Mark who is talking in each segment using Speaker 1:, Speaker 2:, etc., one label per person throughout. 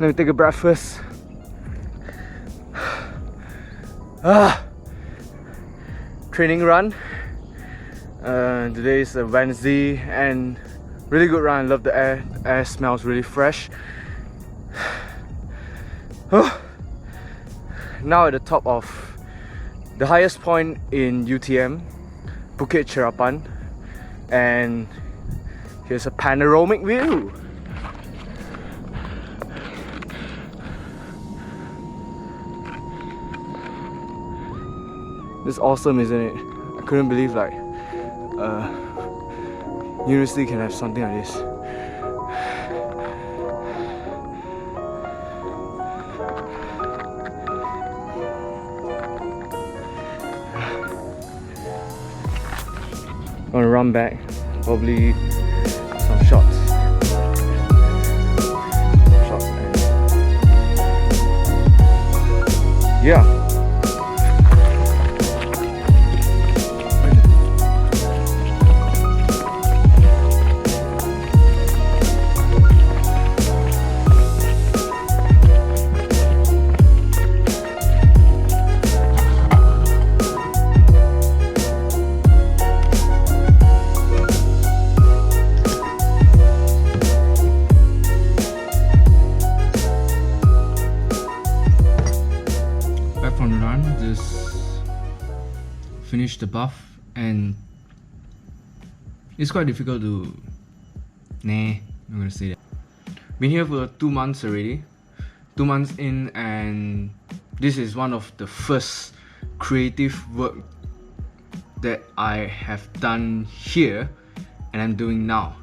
Speaker 1: Let me take a breakfast. Training run. Today is a Wednesday and really good run. I love the air. The air smells really fresh. Now at the top of the highest point in UTM, Bukit Cherapan, and here's a panoramic view. It's awesome, isn't it? I couldn't believe like university can have something like this. I'm gonna run back, probably some shots. And yeah. From the run, just finished the buff, and it's quite difficult to I'm gonna say that. Been here for 2 months already, 2 months in, and this is one of the first creative work that I have done here and I'm doing now.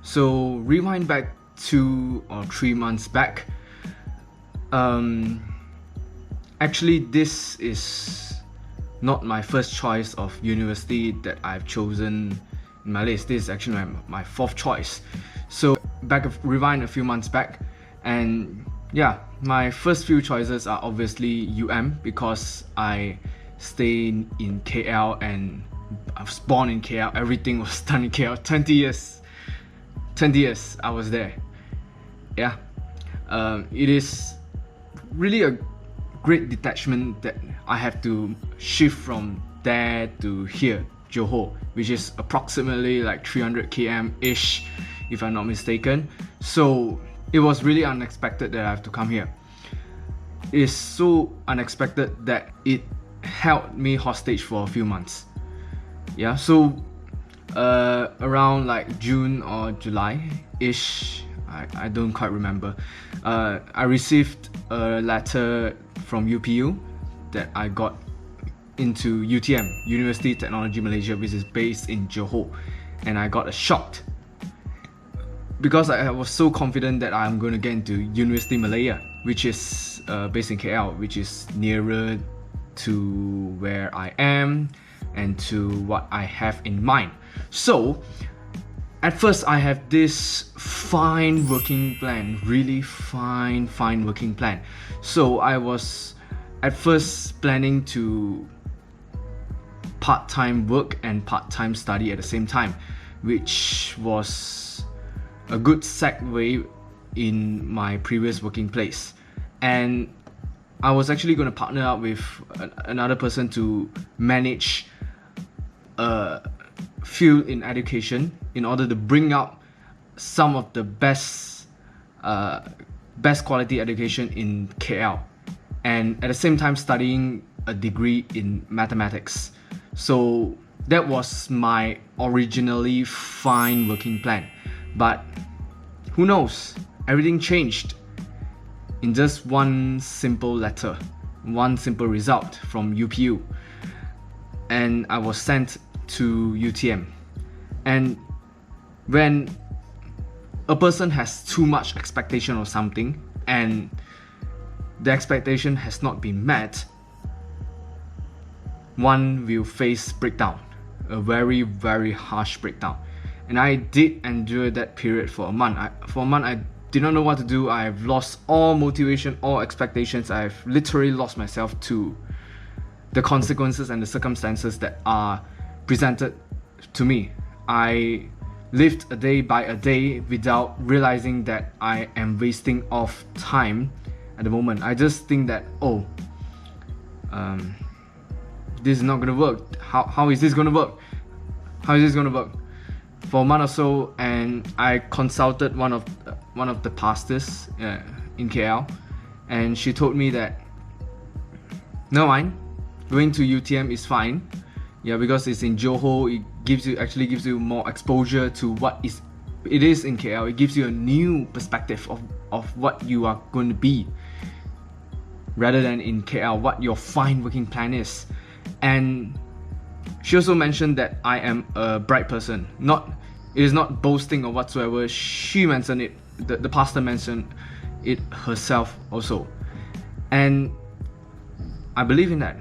Speaker 1: So rewind back 2 or 3 months back. Actually, this is not my first choice of university that I've chosen in my list. This is actually my 4th choice. So rewind a few months back, and yeah, my first few choices are obviously UM because I stay in KL and I was born in KL. Everything was done in KL. 20 years I was there. Yeah, it is really a great detachment that I have to shift from there to here, Johor, which is approximately like 300 km-ish, if I'm not mistaken. So it was really unexpected that I have to come here. It's so unexpected that it held me hostage for a few months. So around like June or July-ish, I don't quite remember, I received a letter from UPU that I got into UTM, University Technology Malaysia, which is based in Johor, and I got shocked because I was so confident that I'm going to get into University Malaya, which is based in KL, which is nearer to where I am and to what I have in mind. So at first I have this fine working plan, really fine working plan. So I was at first planning to part-time work and part-time study at the same time, which was a good segue in my previous working place. And I was actually going to partner up with another person to manage a field in education in order to bring up some of the best quality education in KL, and at the same time studying a degree in mathematics. So that was my originally fine working plan, but who knows, everything changed in just one simple letter, one simple result from UPU, and I was sent to UTM. And when a person has too much expectation of something and the expectation has not been met, one will face breakdown, a very harsh breakdown. And I did endure that period for a month. I did not know what to do. I've lost all motivation, all expectations. I've literally lost myself to the consequences and the circumstances that are presented to me. I lived a day by a day without realizing that I am wasting off time at the moment. I just think that, oh, this is not gonna work. How is this gonna work? How is this gonna work? For a month or so, and I consulted one of the pastors in KL, and she told me that no mind, going to UTM is fine. Yeah, because it's in Johor, it actually gives you more exposure to what it is in KL. It gives you a new perspective of what you are going to be, rather than in KL, what your fine working plan is. And she also mentioned that I am a bright person. It is not boasting or whatsoever. She mentioned it, the pastor mentioned it herself also. And I believe in that.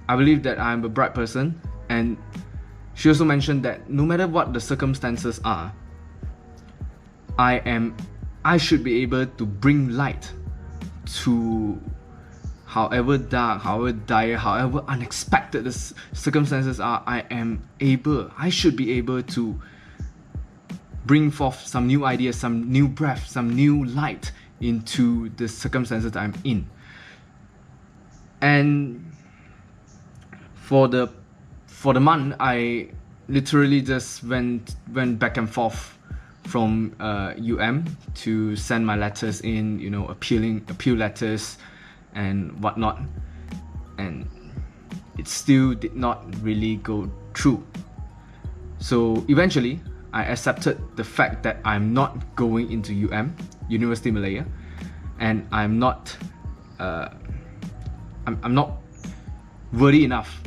Speaker 1: I believe that I'm a bright person. And she also mentioned that no matter what the circumstances are, I should be able to bring light to however dark, however dire, however unexpected the circumstances are. I should be able to bring forth some new ideas, some new breath, some new light into the circumstances that I'm in. And for the month, I literally just went back and forth from to send my letters in, appeal letters and whatnot, and it still did not really go through. So eventually, I accepted the fact that I'm not going into University Malaysia, and I'm not worthy enough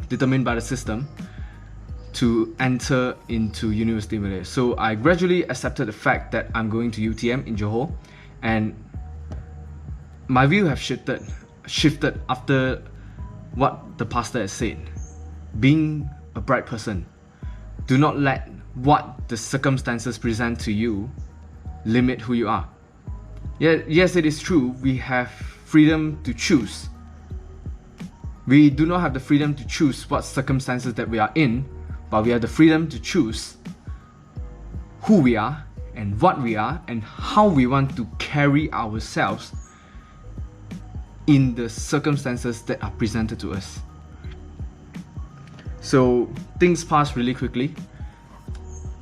Speaker 1: determined by the system to enter into University Malaysia. So I gradually accepted the fact that I'm going to UTM in Johor, and my view have shifted after what the pastor has said. Being a bright person, do not let what the circumstances present to you limit who you are. Yes, it is true, we have freedom to choose. We do not have the freedom to choose what circumstances that we are in, but we have the freedom to choose who we are and what we are and how we want to carry ourselves in the circumstances that are presented to us. So things pass really quickly.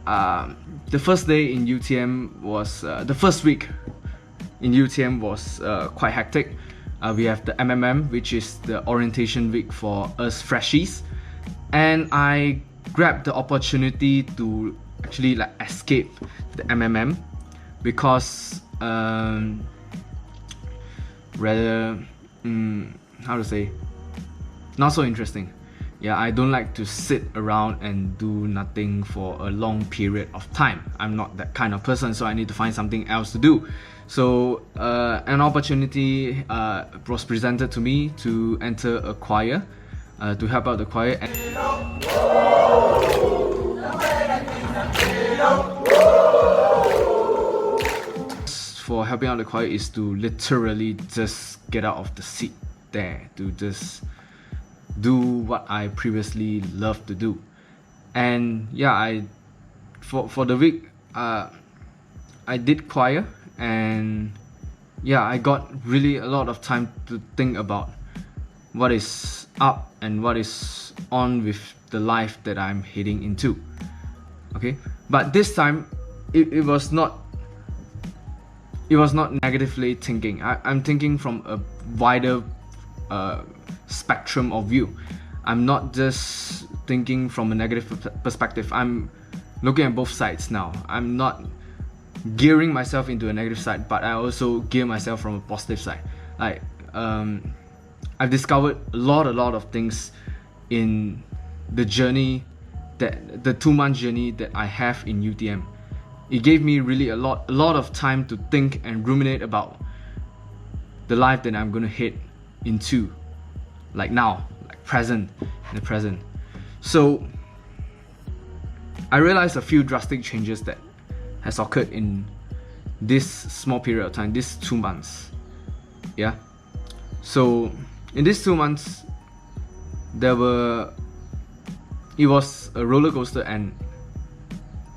Speaker 1: The first day in UTM was the first week in UTM was quite hectic. We have the MMM, which is the orientation week for us freshies, and I grabbed the opportunity to actually escape the MMM because not so interesting. Yeah, I don't like to sit around and do nothing for a long period of time. I'm not that kind of person, so I need to find something else to do. So an opportunity was presented to me to enter a choir, to help out the choir. For helping out the choir is to literally just get out of the seat there, to just do what I previously loved to do. And yeah, for the week I did choir, and yeah, I got really a lot of time to think about what is up and what is on with the life that I'm heading into. Okay, but this time it was not negatively thinking. I'm thinking from a wider spectrum of view. I'm not just thinking from a negative perspective. I'm looking at both sides now. I'm not gearing myself into a negative side, but I also gear myself from a positive side. I've discovered a lot of things in the journey, the 2-month journey that I have in UTM. It gave me really a lot of time to think and ruminate about the life that I'm going to head into, in the present. So I realized a few drastic changes that has occurred in this small period of time, this 2 months. Yeah. So in these 2 months, it was a roller coaster, and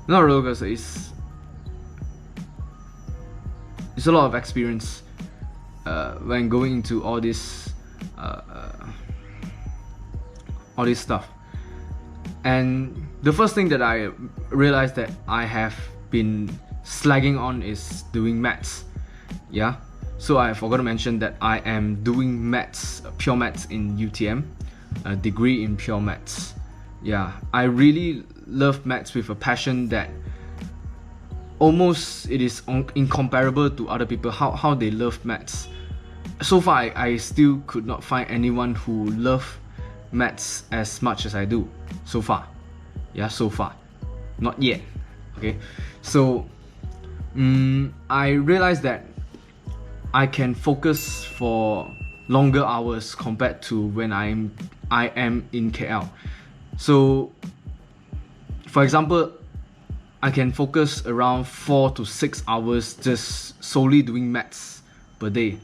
Speaker 1: not a roller coaster, it's a lot of experience when going into all this stuff. And the first thing that I realized that I have been slagging on is doing maths. Yeah, so I forgot to mention that I am doing maths, pure maths in UTM, a degree in pure maths. Yeah, I really love maths with a passion that almost it is incomparable to other people, how they love maths. So far, I still could not find anyone who love maths as much as I do. So far. Yeah, so far. Not yet. Okay. So, I realized that I can focus for longer hours compared to when I am in KL. So, for example, I can focus around 4 to 6 hours just solely doing maths per day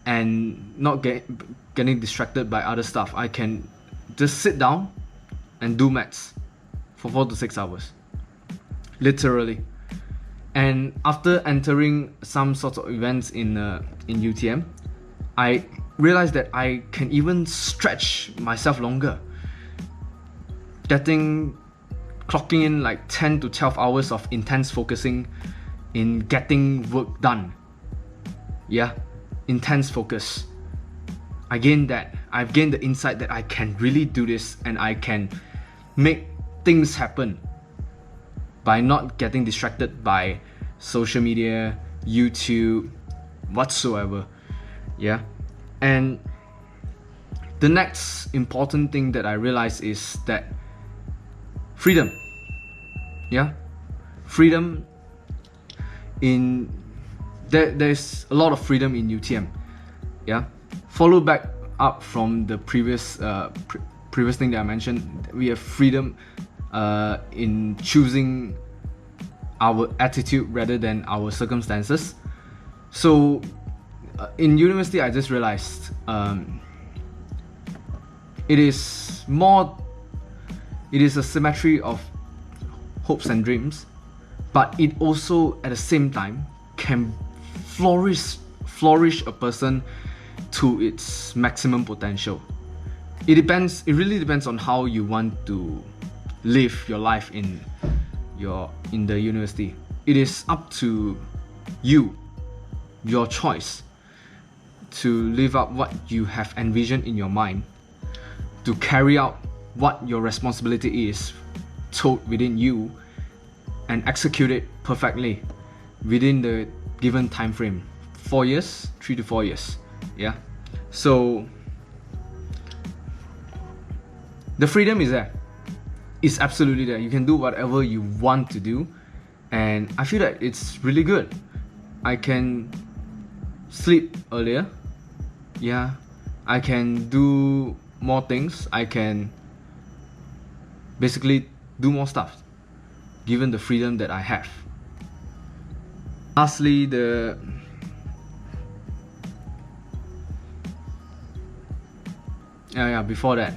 Speaker 1: and not getting distracted by other stuff. I can just sit down and do maths for 4 to 6 hours, literally. And after entering some sort of events in UTM, I realized that I can even stretch myself longer, clocking in like 10 to 12 hours of intense focusing in getting work done. Yeah, intense focus. I've gained the insight that I can really do this and I can make things happen by not getting distracted by social media, YouTube, whatsoever. Yeah. And the next important thing that I realized is that freedom. Yeah. Freedom there's a lot of freedom in UTM. Yeah. Follow back up from the previous thing that I mentioned. We have freedom in choosing our attitude rather than our circumstances. So in university, I just realized it is a symmetry of hopes and dreams, but it also at the same time can flourish a person to its maximum potential. It really depends on how you want to live your life in the university. It is up to you, your choice, to live up what you have envisioned in your mind, to carry out what your responsibility is told within you, and execute it perfectly within the given time frame. 4 years, 3 to 4 years. Yeah. So the freedom is there. It's absolutely there. You can do whatever you want to do, and I feel that it's really good. I can sleep earlier. Yeah. I can do more things. I can basically do more stuff given the freedom that I have. Lastly, before that,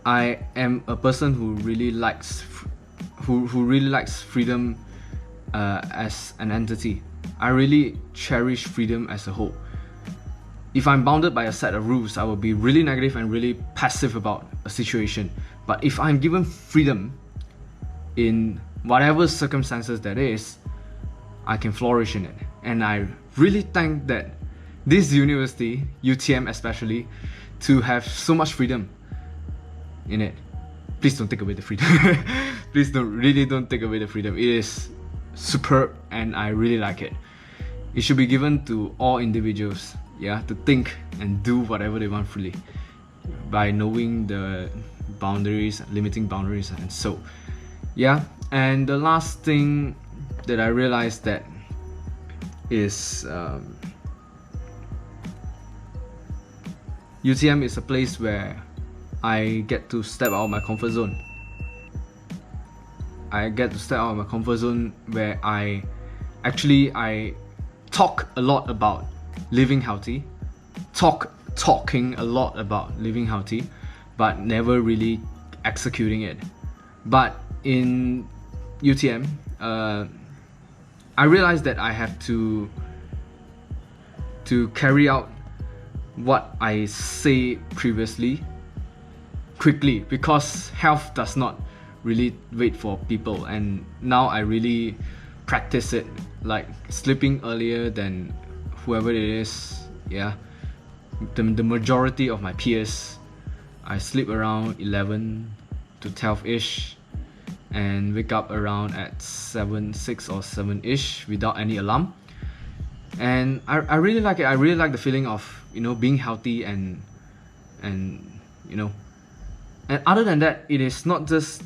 Speaker 1: I am a person who really likes freedom as an entity. I really cherish freedom as a whole. If I'm bounded by a set of rules, I will be really negative and really passive about a situation. But if I'm given freedom in whatever circumstances that is, I can flourish in it. And I really thank that this university, UTM especially, to have so much freedom in it. Please don't take away the freedom. Please don't take away the freedom. It is superb and I really like it. It should be given to all individuals, yeah, to think and do whatever they want freely by knowing the boundaries, limiting boundaries, and so. Yeah, and the last thing that I realized that is UTM is a place where I get to step out of my comfort zone. I get to step out of my comfort zone where I talk a lot about living healthy, talking a lot about living healthy, but never really executing it. But in UTM, I realized that I have to carry out what I say previously quickly, because health does not really wait for people, and now I really practice it, like sleeping earlier than whoever it is. Yeah, the majority of my peers, I sleep around 11 to 12-ish and wake up around at 6 or 7-ish without any alarm. And I really like it. I really like the feeling of, you know, being healthy and you know, and other than that, it is not just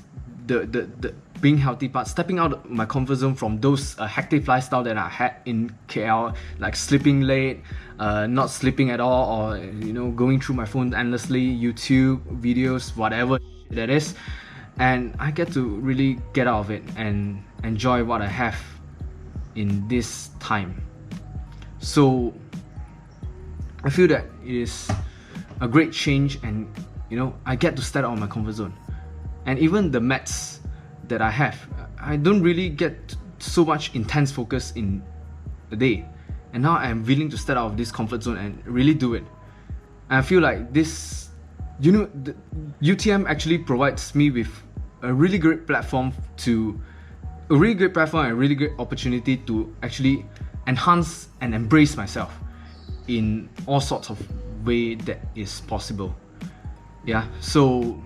Speaker 1: the being healthy part, stepping out of my comfort zone from those hectic lifestyle that I had in KL, like sleeping late, not sleeping at all, or, you know, going through my phone endlessly, YouTube videos, whatever that is. And I get to really get out of it and enjoy what I have in this time. So I feel that it is a great change, and, you know, I get to step out of my comfort zone. And even the meds that I have, I don't really get so much intense focus in a day, and now I'm willing to step out of this comfort zone and really do it. And I feel like this, you know, the UTM actually provides me with a really great platform and a really great opportunity to actually enhance and embrace myself in all sorts of way that is possible. Yeah, so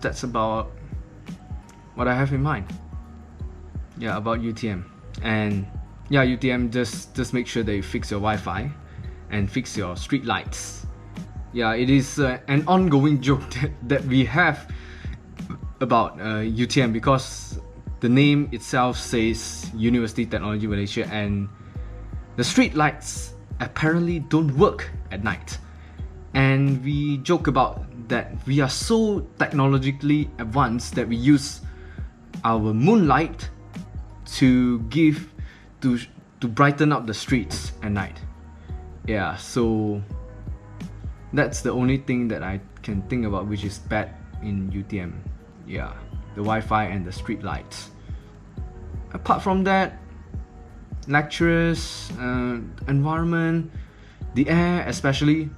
Speaker 1: that's about what I have in mind. Yeah, about UTM. And yeah, UTM, just make sure that you fix your Wi-Fi and fix your street lights. Yeah, it is an ongoing joke that we have about UTM, because the name itself says University Technology Malaysia, and the street lights apparently don't work at night. And we joke about that we are so technologically advanced that we use our moonlight to brighten up the streets at night. Yeah, so that's the only thing that I can think about which is bad in UTM. Yeah, the Wi-Fi and the street lights. Apart from that, lecturers, environment, the air especially,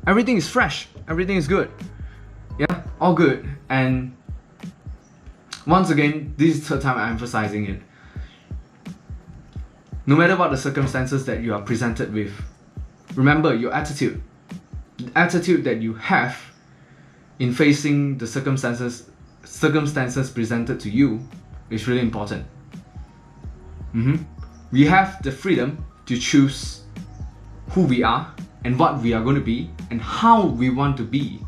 Speaker 1: everything is fresh, everything is good. Yeah, all good. And once again, this is the third time I'm emphasizing it. No matter what the circumstances that you are presented with, remember your attitude. The attitude that you have in facing the circumstances presented to you is really important. We have the freedom to choose who we are and what we are going to be and how we want to be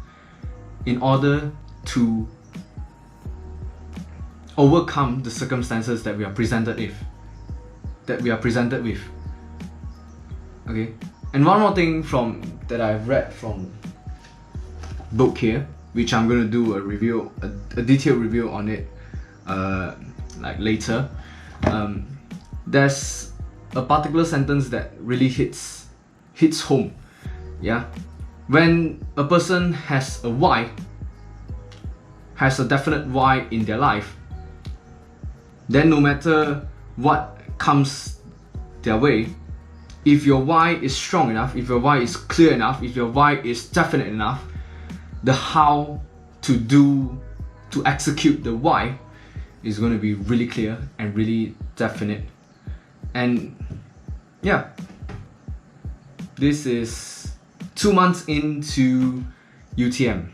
Speaker 1: in order to overcome the circumstances that we are presented with. Okay, and one more thing that I've read from book here, which I'm going to do a detailed review on it like later. There's a particular sentence that really hits home. Yeah, when a person has a definite why in their life, then no matter what comes their way, if your why is strong enough, if your why is clear enough, if your why is definite enough, the how to execute the why is going to be really clear and really definite. And yeah, this is 2 months into UTM.